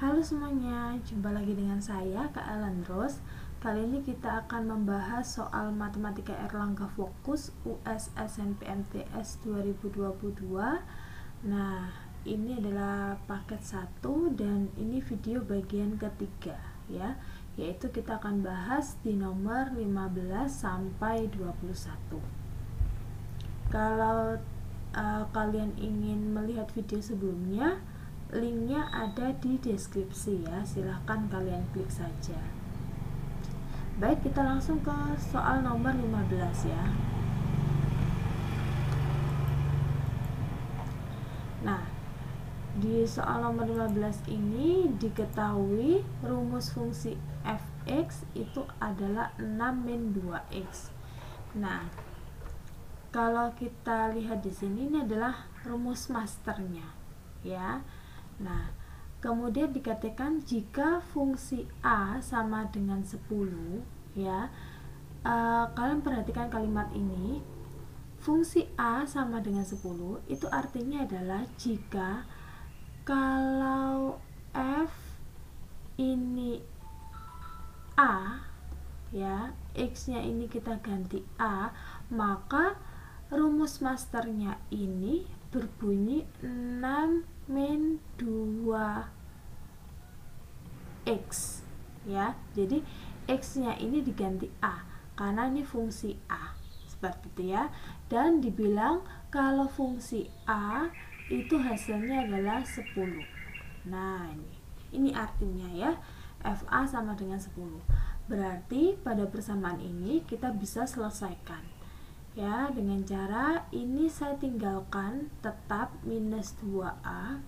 Halo semuanya, jumpa lagi dengan saya Kak Ellen Rose. Kali ini kita akan membahas soal Matematika Erlangga Fokus US SNPMTS 2022. Nah, ini adalah paket 1 dan ini video bagian ketiga ya, yaitu kita akan bahas di nomor 15 sampai 21. Kalau kalian ingin melihat video sebelumnya, linknya ada di deskripsi ya, silahkan kalian klik saja. Baik, kita langsung ke soal nomor 15 ya. Nah, di soal nomor 15 ini diketahui rumus fungsi fx itu adalah 6 min 2x. Nah, kalau kita lihat di sini, ini adalah rumus masternya ya. Nah, kemudian dikatakan jika fungsi A sama dengan 10 ya, kalian perhatikan kalimat ini, fungsi A sama dengan 10 itu artinya adalah jika kalau f ini A ya, x nya ini kita ganti A, maka rumus masternya ini berbunyi 6 min 2x ya. Jadi x nya ini diganti A karena ini fungsi A, seperti itu ya. Dan dibilang kalau fungsi A itu hasilnya adalah 10. Nah, ini artinya ya, FA sama dengan 10. Berarti pada persamaan ini kita bisa selesaikan ya, dengan cara ini saya tinggalkan tetap minus 2A,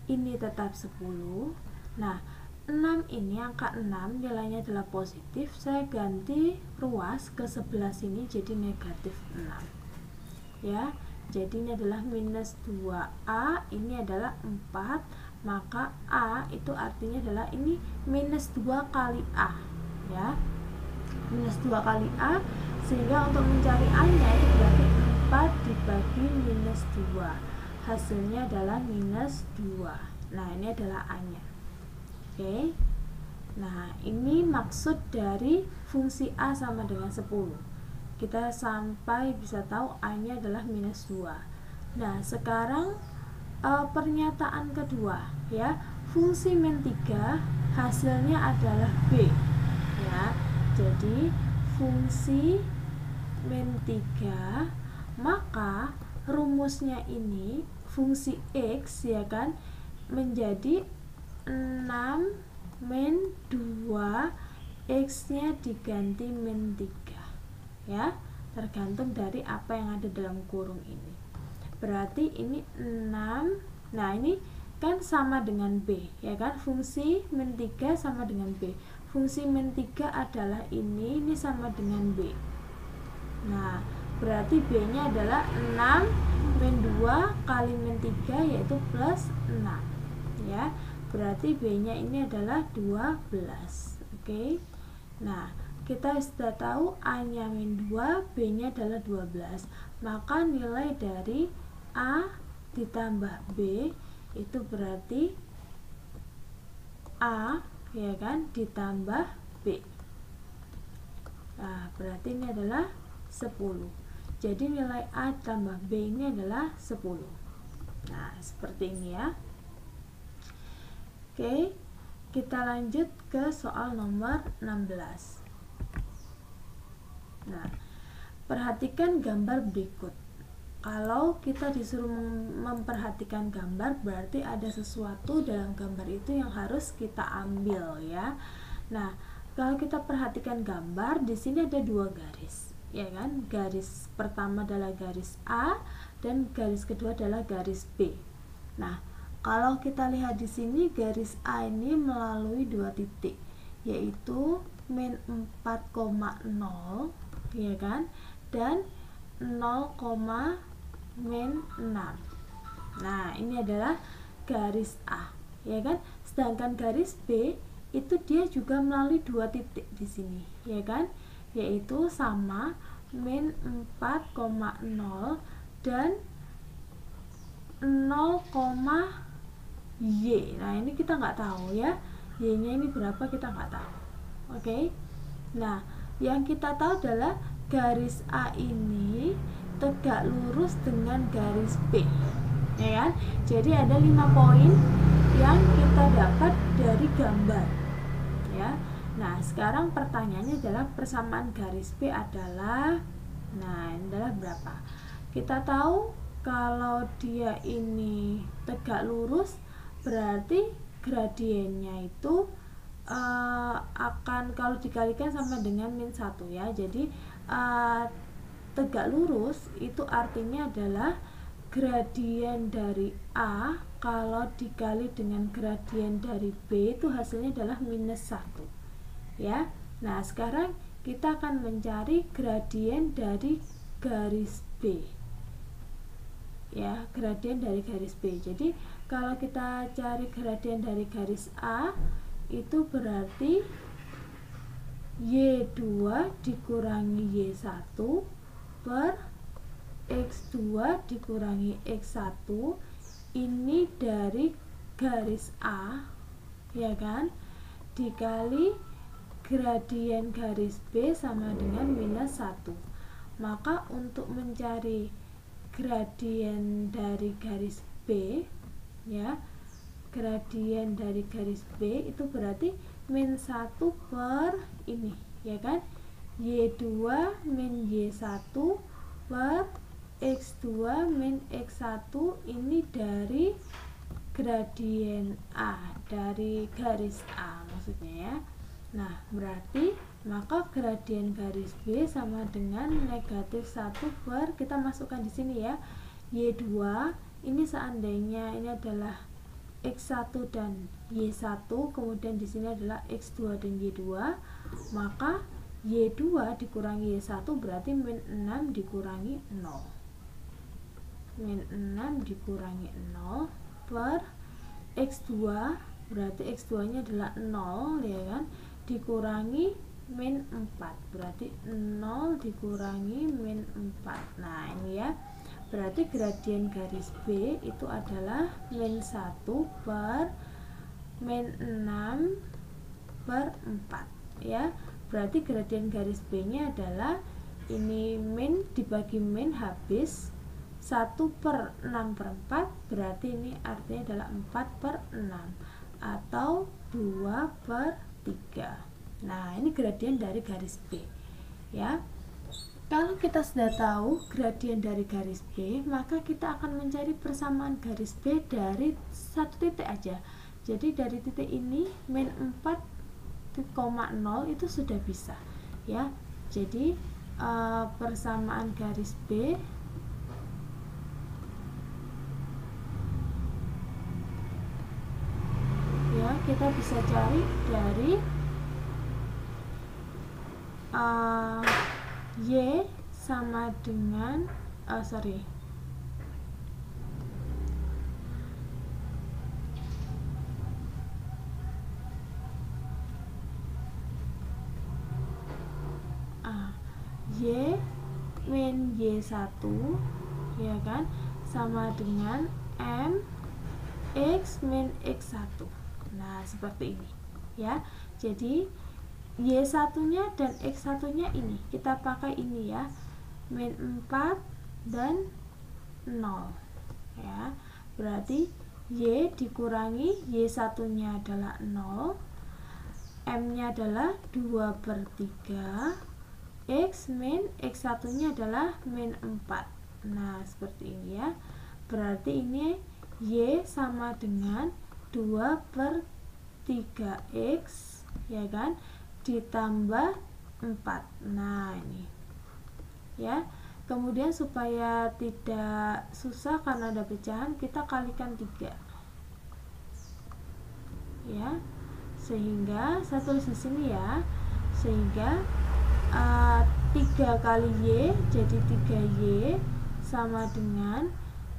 ini tetap 10. Nah, 6 ini, angka 6 nilainya adalah positif, saya ganti ruas ke sebelah sini jadi negatif 6 ya. Jadi ini adalah minus 2A, ini adalah 4, maka A itu artinya adalah ini minus 2 kali A ya, minus 2 kali A, sehingga untuk mencari A nya itu berarti 4 dibagi minus 2, hasilnya adalah minus 2. Nah, ini adalah A nya. Oke. Nah, ini maksud dari fungsi A sama dengan 10. Kita sampai bisa tahu A nya adalah minus 2. Nah, sekarang pernyataan kedua ya, fungsi min 3 hasilnya adalah B ya. Jadi fungsi min 3, maka rumusnya ini fungsi x ya kan menjadi 6 min 2, x nya diganti min 3 ya, tergantung dari apa yang ada dalam kurung ini. Berarti ini 6, nah ini kan sama dengan B ya kan, fungsi min 3 sama dengan B. Fungsi min 3 adalah ini sama dengan B. Nah, berarti B nya adalah 6 min 2 kali min 3 yaitu plus 6 ya. Berarti B nya ini adalah 12. Oke. Nah, kita sudah tahu A nya min 2, B nya adalah 12, maka nilai dari A ditambah B itu berarti A ya kan ditambah B. Nah, berarti ini adalah 10. Jadi nilai A tambah B ini adalah 10. Nah, seperti ini ya. Oke, kita lanjut ke soal nomor 16. Nah, perhatikan gambar berikut. Kalau kita disuruh memperhatikan gambar, berarti ada sesuatu dalam gambar itu yang harus kita ambil ya. Nah, kalau kita perhatikan gambar, di sini ada 2 garis ya kan. Garis pertama adalah garis A dan garis kedua adalah garis B. Nah, kalau kita lihat di sini garis A ini melalui 2 titik, yaitu min 4,0 ya kan, dan 0, min 6. Nah, ini adalah garis A ya kan. Sedangkan garis B itu dia juga melalui 2 titik di sini ya kan, yaitu sama min 4,0 dan 0, Y. Nah ini kita nggak tahu ya, Y nya ini berapa kita nggak tahu. Oke. Nah yang kita tahu adalah garis A ini tegak lurus dengan garis B, ya kan? Jadi ada 5 poin yang kita dapat dari gambar, ya. Nah sekarang pertanyaannya adalah persamaan garis B adalah, nah ini adalah berapa? Kita tahu kalau dia ini tegak lurus berarti gradiennya itu akan kalau dikalikan sama dengan min 1 ya. Jadi tegak lurus itu artinya adalah gradien dari A kalau dikali dengan gradien dari B itu hasilnya adalah minus 1 ya. Nah sekarang kita akan mencari gradien dari garis B ya, gradien dari garis B. Jadi kalau kita cari gradien dari garis A itu berarti Y2 dikurangi Y1 per X2 dikurangi X1 ini dari garis A, ya kan, dikali gradien garis B sama dengan minus 1. Maka untuk mencari gradien dari garis B ya, gradien dari garis B itu berarti min 1 per ini, ya kan, Y2 min Y1 per X2 min X1 ini dari gradien A, dari garis A maksudnya ya. Nah berarti maka gradien garis B sama dengan negatif 1 per, kita masukkan di sini ya, Y2 ini seandainya ini adalah X1 dan Y1, kemudian di sini adalah X2 dan Y2, maka Y2 dikurangi Y1 berarti min 6 dikurangi 0. Min 6 dikurangi 0 per X2 berarti X2 nya adalah 0 ya kan, dikurangi min 4 berarti 0 dikurangi min 4. Nah ini ya, berarti gradien garis B itu adalah min 1 per min 6 per 4 ya. Berarti gradien garis B nya adalah ini min dibagi min habis 1 per 6 per 4 berarti ini artinya adalah 4 per 6 atau 2 per 3. Nah ini gradien dari garis B ya. Kalau kita sudah tahu gradien dari garis B, maka kita akan mencari persamaan garis B dari satu titik aja. Jadi dari titik ini min 4,0 itu sudah bisa ya. Jadi persamaan garis B ya, kita bisa cari dari Y sama dengan Y min Y1 ya kan sama dengan M X min X1. Nah seperti ini ya. Jadi Y1 nya dan X1 nya ini kita pakai ini ya, min 4 dan 0 ya. Berarti Y dikurangi Y1 nya adalah 0, M nya adalah 2 per 3, X min X1 nya adalah min 4. Nah seperti ini ya. Berarti ini Y sama dengan 2 per 3X ya kan, ditambah 4. Nah ini ya. Kemudian supaya tidak susah karena ada pecahan, kita kalikan 3 ya, sehingga saya tulis di sini ya, sehingga 3 kali Y jadi 3Y sama dengan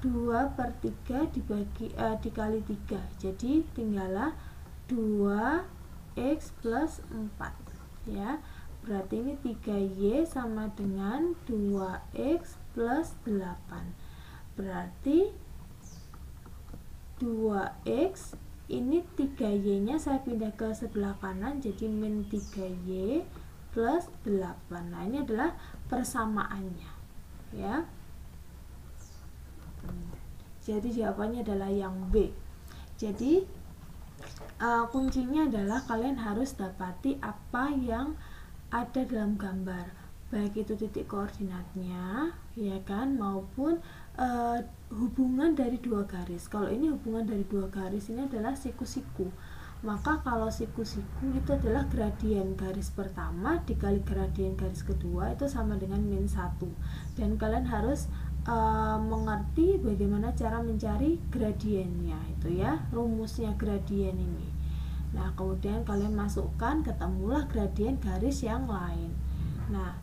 2 per 3 dikali 3, jadi tinggallah 2X plus 4 ya. Berarti ini 3Y sama dengan 2X plus 8. Berarti 2x, ini 3y nya saya pindah ke sebelah kanan jadi min 3y plus 8. Nah ini adalah persamaannya ya. Jadi jawabannya adalah yang B. Jadi kuncinya adalah kalian harus dapati apa yang ada dalam gambar, baik itu titik koordinatnya ya kan, maupun hubungan dari dua garis. Kalau ini hubungan dari dua garis ini adalah siku-siku, maka kalau siku-siku itu adalah gradien garis pertama dikali gradien garis kedua itu sama dengan min 1, dan kalian harus mengerti bagaimana cara mencari gradiennya itu ya, rumusnya gradien ini. Nah kemudian kalian masukkan, ketemulah gradien garis yang lain. Nah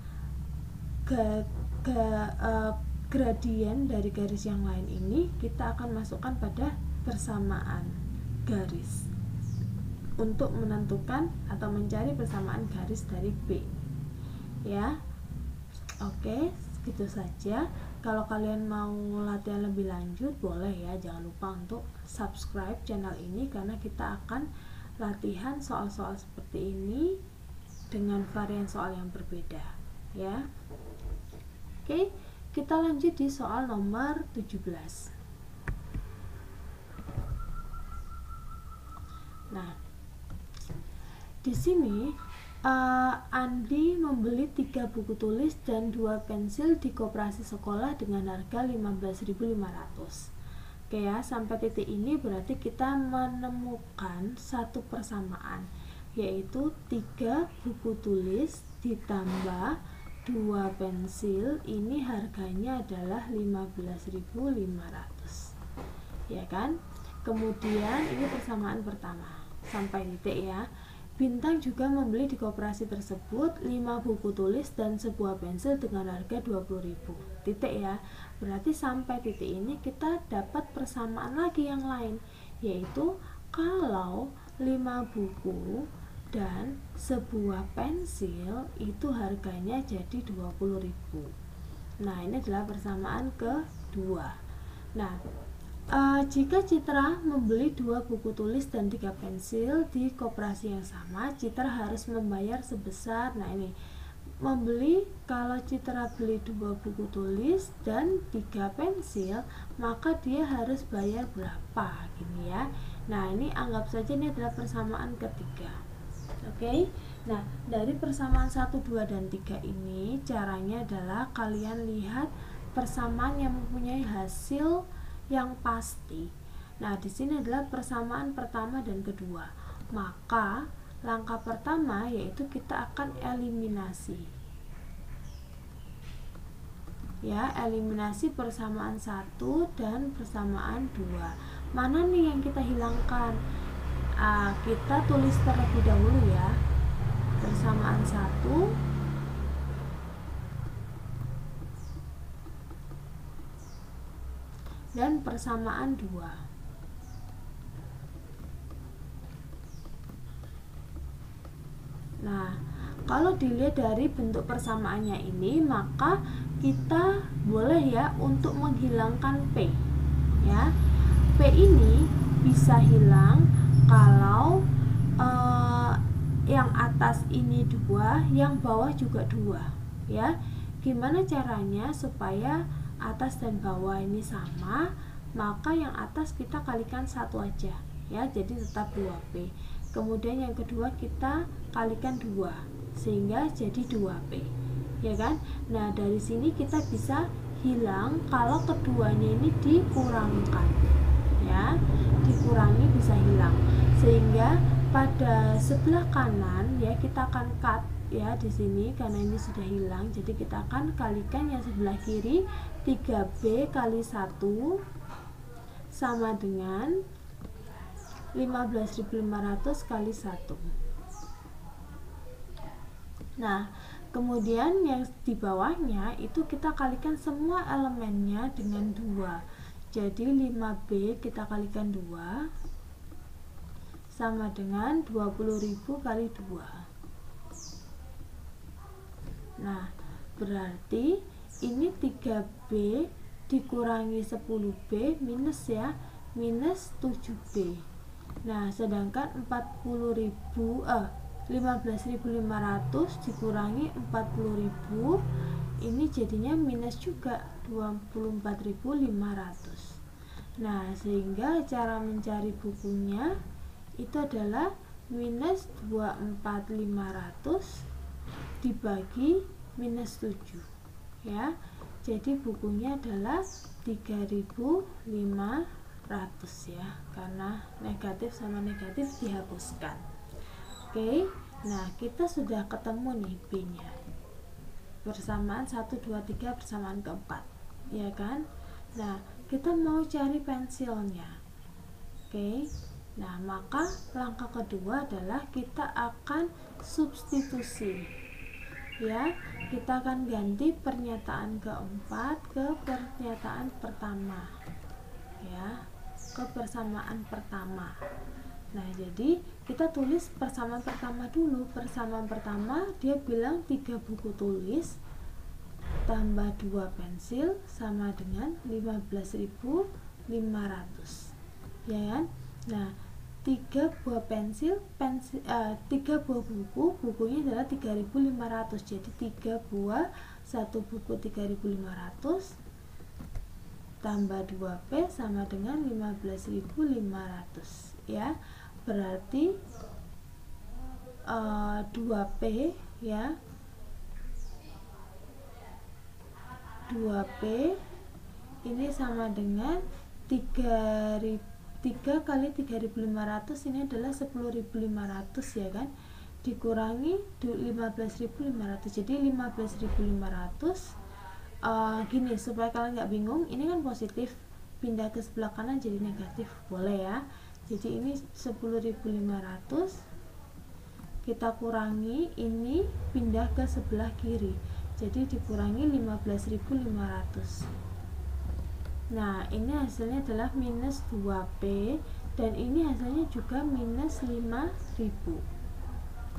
gradien dari garis yang lain ini kita akan masukkan pada persamaan garis untuk menentukan atau mencari persamaan garis dari B ya. Oke, segitu saja. Kalau kalian mau latihan lebih lanjut boleh ya, jangan lupa untuk subscribe channel ini karena kita akan latihan soal-soal seperti ini dengan varian soal yang berbeda ya. Oke, kita lanjut di soal nomor 17. Nah, di sini Andi membeli 3 buku tulis dan 2 pensil di koperasi sekolah dengan harga 15.500. Oke ya, sampai titik ini berarti kita menemukan satu persamaan, yaitu 3 buku tulis ditambah 2 pensil, ini harganya adalah 15.500 ya kan. Kemudian ini persamaan pertama sampai titik ya. Bintang juga membeli di koperasi tersebut 5 buku tulis dan sebuah pensil dengan harga 20.000 titik ya. Berarti sampai titik ini kita dapat persamaan lagi yang lain, yaitu kalau 5 buku dan sebuah pensil itu harganya jadi 20.000. Nah ini adalah persamaan kedua. Nah jika Citra membeli 2 buku tulis dan 3 pensil di koperasi yang sama, Citra harus membayar sebesar, nah ini membeli, kalau Citra beli 2 buku tulis dan 3 pensil, maka dia harus bayar berapa gini ya. Nah ini anggap saja ini adalah persamaan ketiga. Oke. Nah dari persamaan 1, 2, dan 3 ini caranya adalah kalian lihat persamaan yang mempunyai hasil yang pasti. Nah, di sini adalah persamaan pertama dan kedua. Maka langkah pertama yaitu kita akan eliminasi. Ya, eliminasi persamaan 1 dan persamaan 2. Mana nih yang kita hilangkan? Kita tulis terlebih dahulu ya. Persamaan 1 dan persamaan 2. Nah, kalau dilihat dari bentuk persamaannya ini, maka kita boleh ya untuk menghilangkan P ya. P ini bisa hilang kalau yang atas ini 2, yang bawah juga 2 ya. Gimana caranya supaya atas dan bawah ini sama? Maka yang atas kita kalikan 1 aja ya, jadi tetap 2P. Kemudian yang kedua kita kalikan 2 sehingga jadi 2P ya kan. Nah dari sini kita bisa hilang kalau keduanya ini dikurangkan ya, dikurangi bisa hilang, sehingga pada sebelah kanan ya kita akan cut ya di sini karena ini sudah hilang, jadi kita akan kalikan yang sebelah kiri. 3B kali 1 sama dengan 15.500 kali 1. Nah kemudian yang di bawahnya itu kita kalikan semua elemennya dengan 2, jadi 5B kita kalikan 2 sama dengan 20.000 kali 2. Nah berarti ini 3B dikurangi 10B minus ya minus 7B. Nah, sedangkan 15.500 dikurangi 40.000 ini jadinya minus juga 24.500. Nah, sehingga cara mencari bukunya itu adalah minus 24.500 dibagi minus 7 ya. Jadi bukunya adalah 3.500 ya, karena negatif sama negatif dihapuskan. Oke, nah kita sudah ketemu nih B nya, persamaan 1, 2, 3 persamaan keempat ya kan. Nah, kita mau cari pensilnya. Oke, nah maka langkah kedua adalah kita akan substitusi ya. Kita akan ganti pernyataan keempat ke pernyataan pertama ya, ke persamaan pertama. Nah, jadi kita tulis persamaan pertama dulu. Persamaan pertama dia bilang 3 buku tulis tambah 2 pensil sama dengan 15.500 ya kan. Nah, 3 buah bukunya adalah 3.500. Jadi 3 buah, 1 buku 3.500 tambah 2P sama dengan 15.500 ya. Berarti 2P ya, 2P ini sama dengan 3 kali 3.500 ini adalah 10.500 ya kan, dikurangi 15.500. Jadi 15.500 gini supaya kalian nggak bingung, ini kan positif pindah ke sebelah kanan jadi negatif, boleh ya. Jadi ini 10.500 kita kurangi, ini pindah ke sebelah kiri jadi dikurangi 15.500. Nah, ini hasilnya adalah minus 2P dan ini hasilnya juga minus 5.000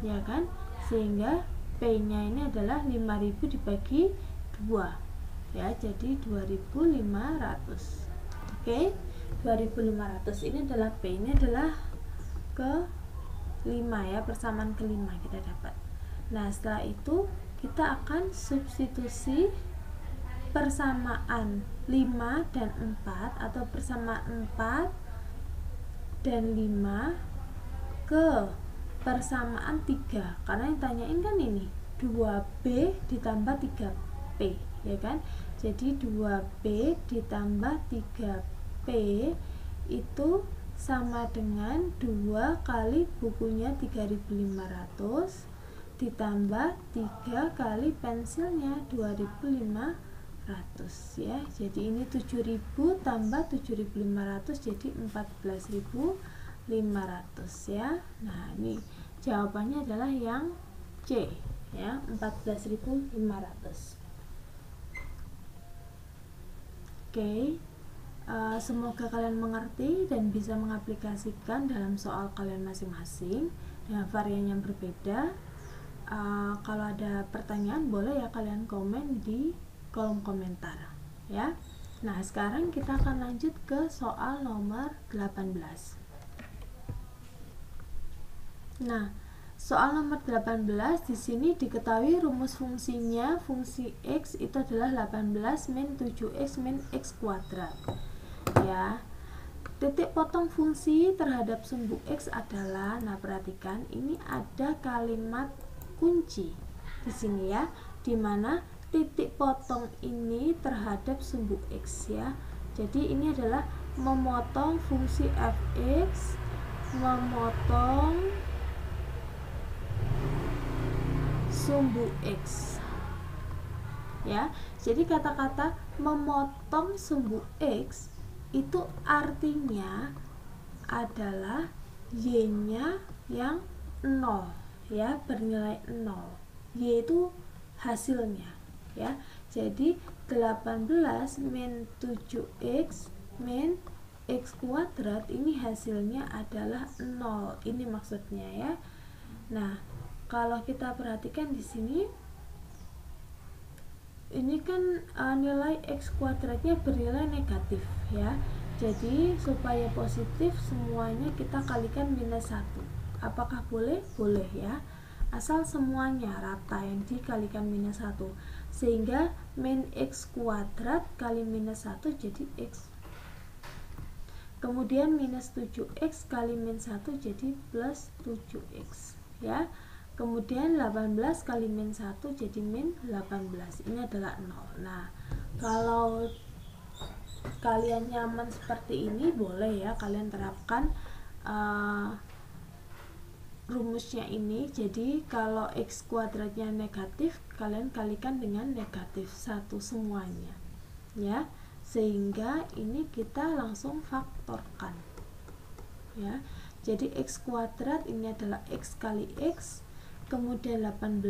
ya kan, sehingga P nya ini adalah 5.000 dibagi 2 ya, jadi 2.500. Oke, 2.500 ini adalah P, ini adalah ke 5 ya, persamaan kelima kita dapat. Nah, setelah itu kita akan substitusi persamaan 5 dan 4 atau persamaan 4 dan 5 ke persamaan 3, karena yang tanyain kan ini 2B ditambah 3P ya kan. Jadi 2B ditambah 3P itu sama dengan 2 kali bukunya 3.500 ditambah 3 kali pensilnya 2.500 ya. Jadi ini 7.000 tambah 7.500 jadi 14.500 ya. Nah, ini jawabannya adalah yang C ya, 14.500. Oke, semoga kalian mengerti dan bisa mengaplikasikan dalam soal kalian masing-masing dengan varian yang berbeda. Kalau ada pertanyaan boleh ya kalian komen di kolom komentar ya. Nah, sekarang kita akan lanjut ke soal nomor 18. Nah, soal nomor 18 di sini diketahui rumus fungsinya. Fungsi X itu adalah 18 min 7X min X kuadrat ya. Titik potong fungsi terhadap sumbu X adalah, nah perhatikan ini ada kalimat kunci di sini ya, dimana titik potong ini terhadap sumbu X ya. Jadi ini adalah memotong fungsi fx, memotong sumbu X ya. Jadi kata-kata memotong sumbu X itu artinya adalah Y nya yang 0 ya, bernilai 0. Y itu hasilnya ya. Jadi 18 min 7X min X kuadrat ini hasilnya adalah 0. Ini maksudnya ya. Nah, kalau kita perhatikan di sini ini kan nilai X kuadratnya bernilai negatif ya. Jadi supaya positif semuanya kita kalikan minus 1. Apakah boleh? Boleh ya, asal semuanya rata yang dikalikan minus 1, sehingga min x kuadrat kali minus 1 jadi x. Kemudian minus 7x kali min 1 jadi plus 7x ya. Kemudian 18 kali min 1 jadi min 18. Ini adalah 0. Nah, kalau kalian nyaman seperti ini, boleh ya kalian terapkan rumusnya ini. Jadi kalau x kuadratnya negatif, kalian kalikan dengan negatif 1 semuanya ya, sehingga ini kita langsung faktorkan ya. Jadi x kuadrat ini adalah x kali x, kemudian 18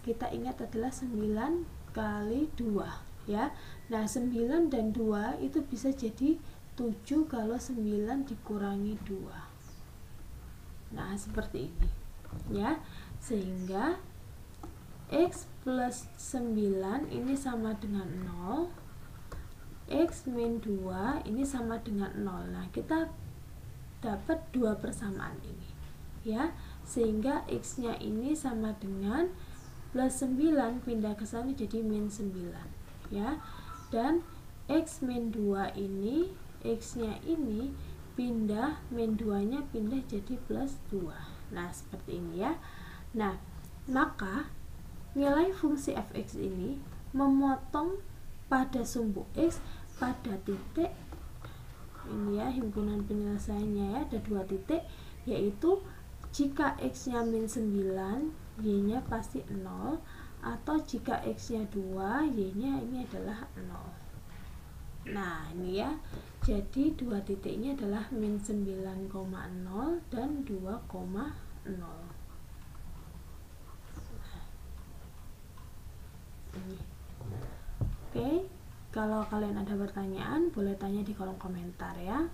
kita ingat adalah 9 kali 2 ya. Nah, 9 dan 2 itu bisa jadi 7 kalau 9 dikurangi 2. Nah, seperti ini ya. Sehingga x plus 9 ini sama dengan 0, x min 2 ini sama dengan 0. Nah, kita dapat dua persamaan ini ya, sehingga x nya ini sama dengan plus 9 pindah ke sana jadi min 9 ya, dan x min 2 ini, x nya ini pindah, min 2 nya pindah jadi plus 2. Nah, seperti ini ya. Nah, maka nilai fungsi fx ini memotong pada sumbu x pada titik ini ya, himpunan penyelesaiannya ya, ada 2 titik, yaitu jika x nya min 9, y nya pasti 0, atau jika x nya 2, y nya ini adalah 0. Nah, ini ya, jadi 2 titiknya adalah min 9,0 dan 2,0. Ini. Oke, kalau kalian ada pertanyaan boleh tanya di kolom komentar ya.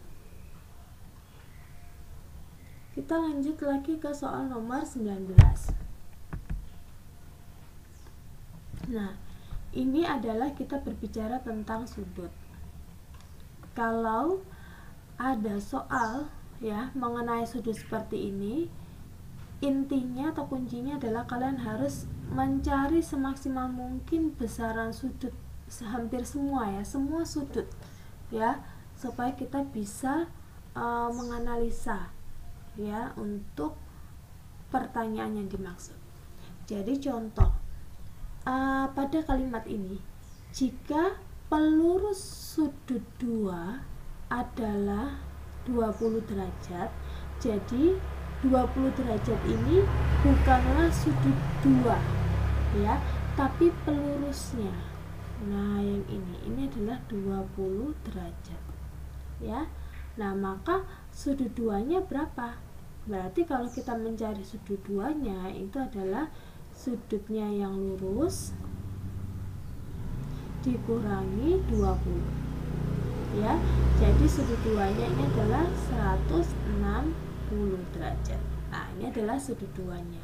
Kita lanjut lagi ke soal nomor 19. Nah, ini adalah kita berbicara tentang sudut. Kalau ada soal ya mengenai sudut seperti ini, intinya atau kuncinya adalah kalian harus mencari semaksimal mungkin besaran sudut, hampir semua ya, semua sudut ya, supaya kita bisa menganalisa ya untuk pertanyaan yang dimaksud. Jadi contoh pada kalimat ini, jika pelurus sudut 2 adalah 20 derajat, jadi 20 derajat ini bukanlah sudut 2 ya, tapi pelurusnya. Nah, yang ini adalah 20 derajat ya. Nah, maka sudut 2-nya berapa? Berarti kalau kita mencari sudut 2-nya, itu adalah sudutnya yang lurus dikurangi 20 ya. Jadi sudut 2-nya ini adalah 160 derajat. Nah, ini adalah sudut 2-nya.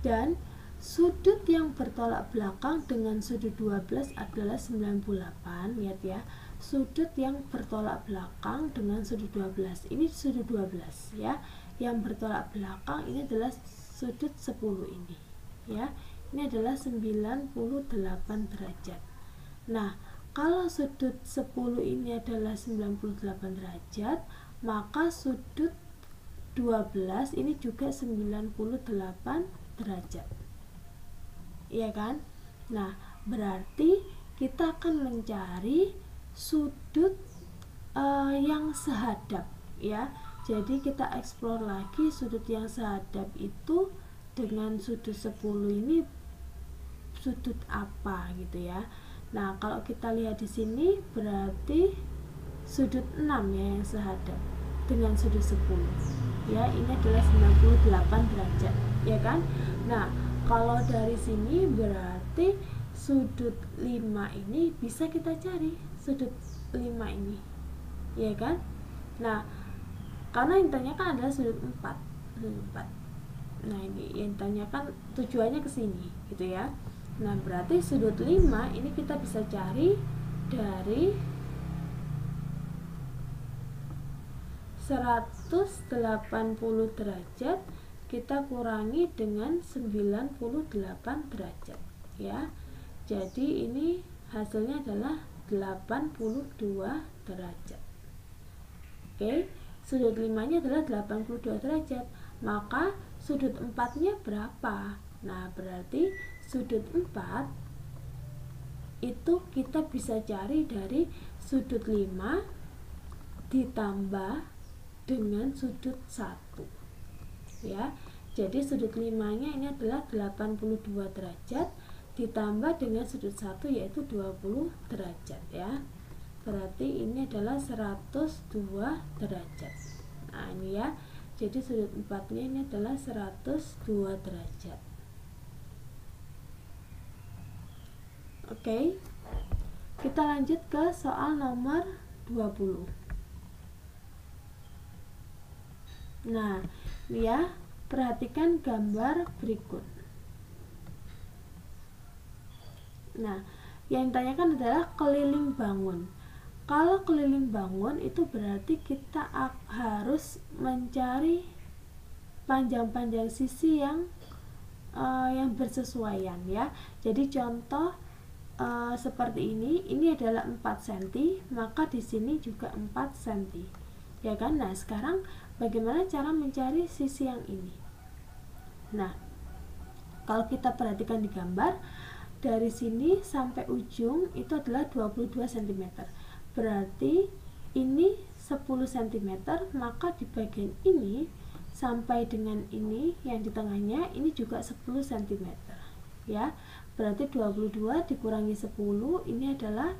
Dan sudut yang bertolak belakang dengan sudut 12 adalah 98. Lihat ya, sudut yang bertolak belakang dengan sudut 12, ini sudut 12 ya. Yang bertolak belakang ini adalah sudut 10 ini ya. Ini adalah 98 derajat. Nah, kalau sudut 10 ini adalah 98 derajat, maka sudut 12 ini juga 98 derajat. Iya kan? Nah, berarti kita akan mencari sudut yang sehadap ya. Jadi kita eksplor lagi sudut yang sehadap itu dengan sudut 10 ini sudut apa gitu ya. Nah, kalau kita lihat di sini berarti sudut 6 ya yang sehadap dengan sudut 10 ya. Ini adalah 98 derajat ya kan. Nah, kalau dari sini berarti sudut 5 ini bisa kita cari sudut 5 ini ya kan. Nah, karena yang ditanyakan adalah sudut 4. Nah, ini yang ditanyakan tujuannya ke sini gitu ya. Nah, berarti sudut 5 ini kita bisa cari dari 180 derajat kita kurangi dengan 98 derajat ya. Jadi ini hasilnya adalah 82 derajat. Oke, sudut 5-nya adalah 82 derajat. Maka sudut 4-nya berapa? Nah, berarti sudut 4 itu kita bisa cari dari sudut 5 ditambah dengan sudut 1 ya. Jadi sudut 5-nya ini adalah 82 derajat ditambah dengan sudut 1 yaitu 20 derajat ya. Berarti ini adalah 102 derajat. Nah, ini ya. Jadi sudut 4-nya ini adalah 102 derajat. Oke. Kita lanjut ke soal nomor 20. Nah, ya, perhatikan gambar berikut. Nah, yang ditanyakan adalah keliling bangun. Kalau keliling bangun itu berarti kita harus mencari panjang-panjang sisi yang bersesuaian ya. Jadi contoh seperti ini adalah 4 cm, maka di sini juga 4 cm. Ya kan? Nah, sekarang bagaimana cara mencari sisi yang ini? Nah, kalau kita perhatikan di gambar, dari sini sampai ujung itu adalah 22 cm. Berarti ini 10 cm, maka di bagian ini sampai dengan ini yang di tengahnya ini juga 10 cm. Ya. Berarti 22 dikurangi 10 ini adalah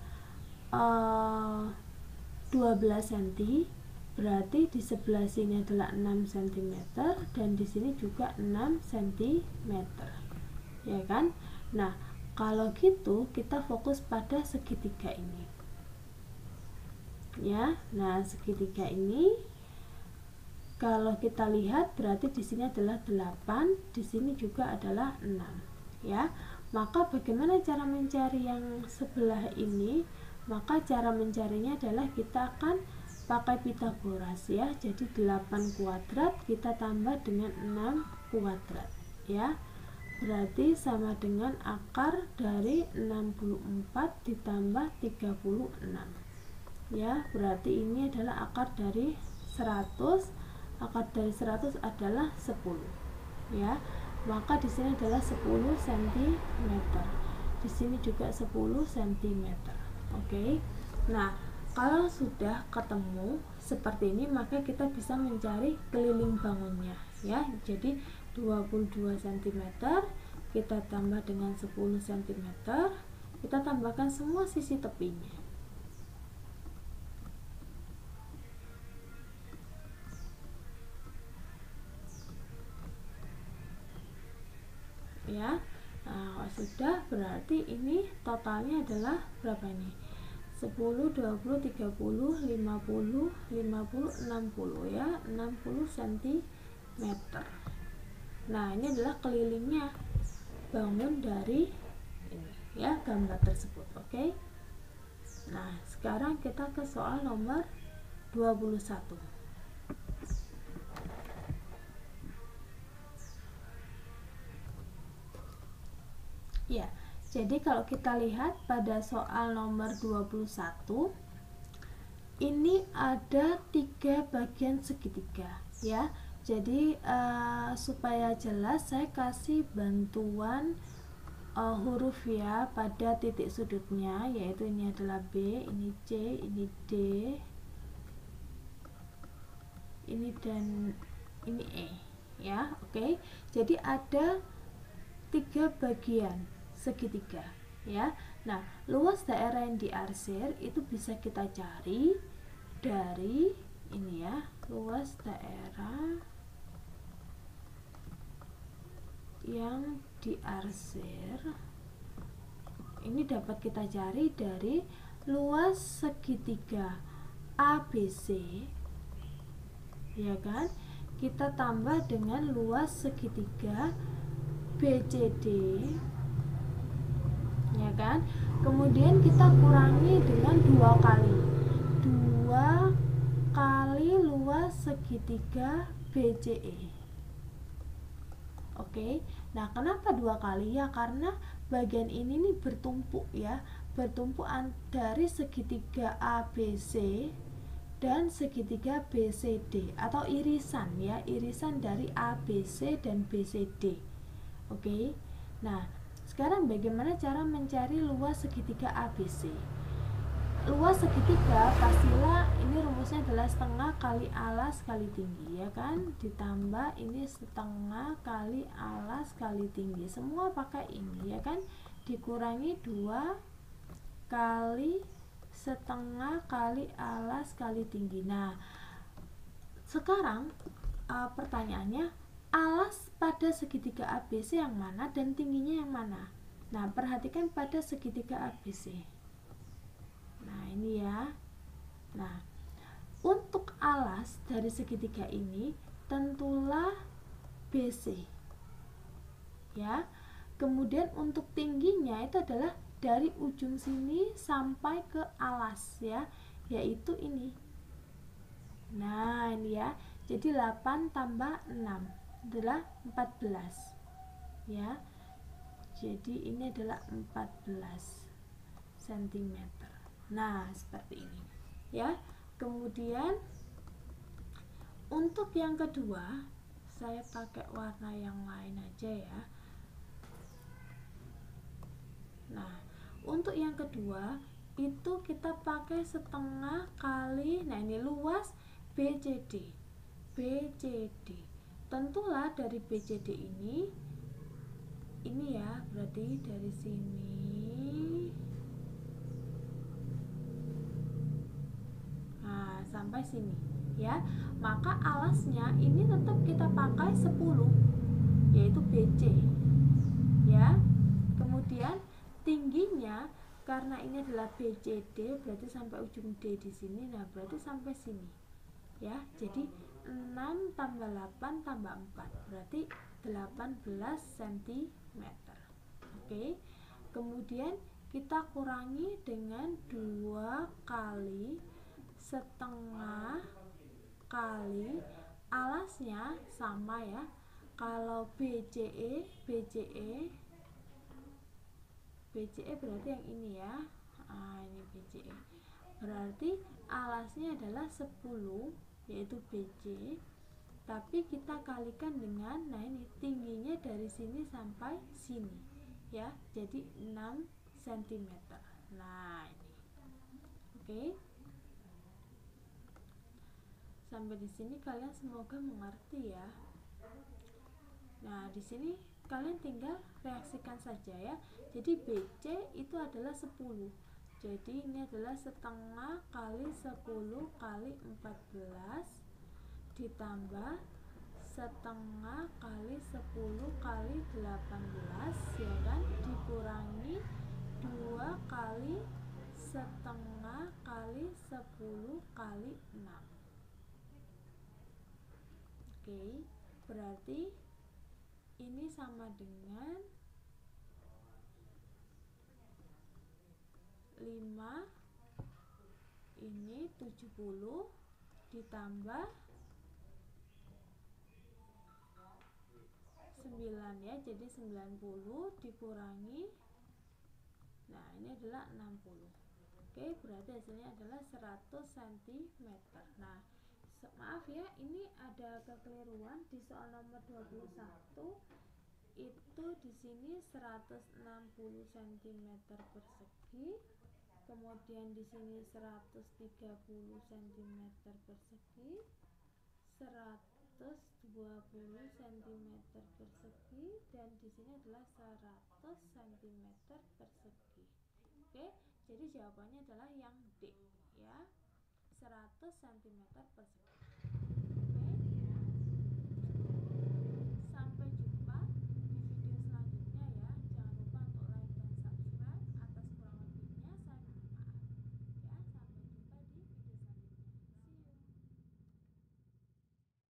12 cm. Berarti di sebelah sini adalah 6 cm dan di sini juga 6 cm. Ya kan? Nah, kalau gitu kita fokus pada segitiga ini. Ya. Nah, segitiga ini kalau kita lihat berarti di sini adalah 8, di sini juga adalah 6. Ya. Maka bagaimana cara mencari yang sebelah ini? Maka cara mencarinya adalah kita akan pakai Pitagoras ya. Jadi 8 kuadrat kita tambah dengan 6 kuadrat ya. Berarti sama dengan akar dari 64 ditambah 36 ya. Berarti ini adalah akar dari 100. Akar dari 100 adalah 10 ya. Maka di sini adalah 10 cm. Di sini juga 10 cm. Oke. Nah, kalau sudah ketemu seperti ini, maka kita bisa mencari keliling bangunnya ya. Jadi 22 cm kita tambah dengan 10 cm, kita tambahkan semua sisi tepinya. Ya. Nah, kalau sudah berarti ini totalnya adalah berapa ini? 10, 20, 30, 50, 60 ya, 60 cm. Nah, ini adalah kelilingnya bangun dari ini ya, gambar tersebut. Oke. Nah, sekarang kita ke soal nomor 21. Ya, jadi kalau kita lihat pada soal nomor 21 ini ada 3 bagian segitiga ya. Jadi supaya jelas saya kasih bantuan huruf ya pada titik sudutnya, yaitu ini adalah B, ini C, ini D, ini dan ini E ya. Oke. Jadi ada 3 bagian segitiga ya. Nah, luas daerah yang diarsir itu bisa kita cari dari ini ya, luas daerah yang diarsir ini dapat kita cari dari luas segitiga ABC ya kan, kita tambah dengan luas segitiga BCD ya kan, kemudian kita kurangi dengan 2 kali kali luas segitiga BCE. Oke, nah kenapa 2 kali? Ya karena bagian ini nih bertumpuk ya, bertumpuk dari segitiga ABC dan segitiga BCD atau irisan ya, irisan dari ABC dan BCD. Oke, nah sekarang bagaimana cara mencari luas segitiga ABC? Luas segitiga pastilah ini rumusnya adalah setengah kali alas kali tinggi ya kan, ditambah ini setengah kali alas kali tinggi, semua pakai ini ya kan, dikurangi 2 kali setengah kali alas kali tinggi. Nah sekarang pertanyaannya, alas pada segitiga ABC yang mana dan tingginya yang mana? Nah perhatikan pada segitiga ABC. Nah ini ya. Nah untuk alas dari segitiga ini tentulah BC ya. Kemudian untuk tingginya itu adalah dari ujung sini sampai ke alas ya, yaitu ini. Nah ini ya, jadi 8 tambah 6 adalah 14 ya, jadi ini adalah 14 cm. Nah seperti ini ya. Kemudian untuk yang kedua saya pakai warna yang lain aja ya. Nah untuk yang kedua itu kita pakai setengah kali, nah ini luas BCD. Tentulah dari BCD ini ya, berarti dari sini sampai sini ya, maka alasnya ini tetap kita pakai 10 yaitu BC ya. Kemudian tingginya karena ini adalah BCD berarti sampai ujung D di sini, nah berarti sampai sini ya, jadi 6 tambah 8 tambah 4 berarti 18 cm. Oke, kemudian kita kurangi dengan 2 kali setengah kali alasnya sama ya. Kalau BCE berarti yang ini ya. Ini BCE berarti alasnya adalah 10 yaitu BC, tapi kita kalikan dengan, nah ini tingginya dari sini sampai sini ya, jadi 6 cm. Nah ini oke. Sampai di sini kalian semoga mengerti ya. Nah di sini kalian tinggal reaksikan saja ya. Jadi BC itu adalah 10, jadi ini adalah setengah kali 10 kali 14 ditambah setengah kali 10 kali 18 ya kan, dikurangi 2 kali setengah kali 10 kali 6. Oke, berarti ini sama dengan 5, ini 70 ditambah 9 ya, jadi 90 dikurangi, nah ini adalah 60. Oke, berarti hasilnya adalah 100 cm. Nah maaf ya, ini ada kekeliruan di soal nomor 21 itu di sini 160 cm persegi, kemudian di sini 130 cm persegi, 120 cm persegi, dan di sini adalah 100 cm persegi. Oke, jadi jawabannya adalah yang D ya, 100 cm persegi.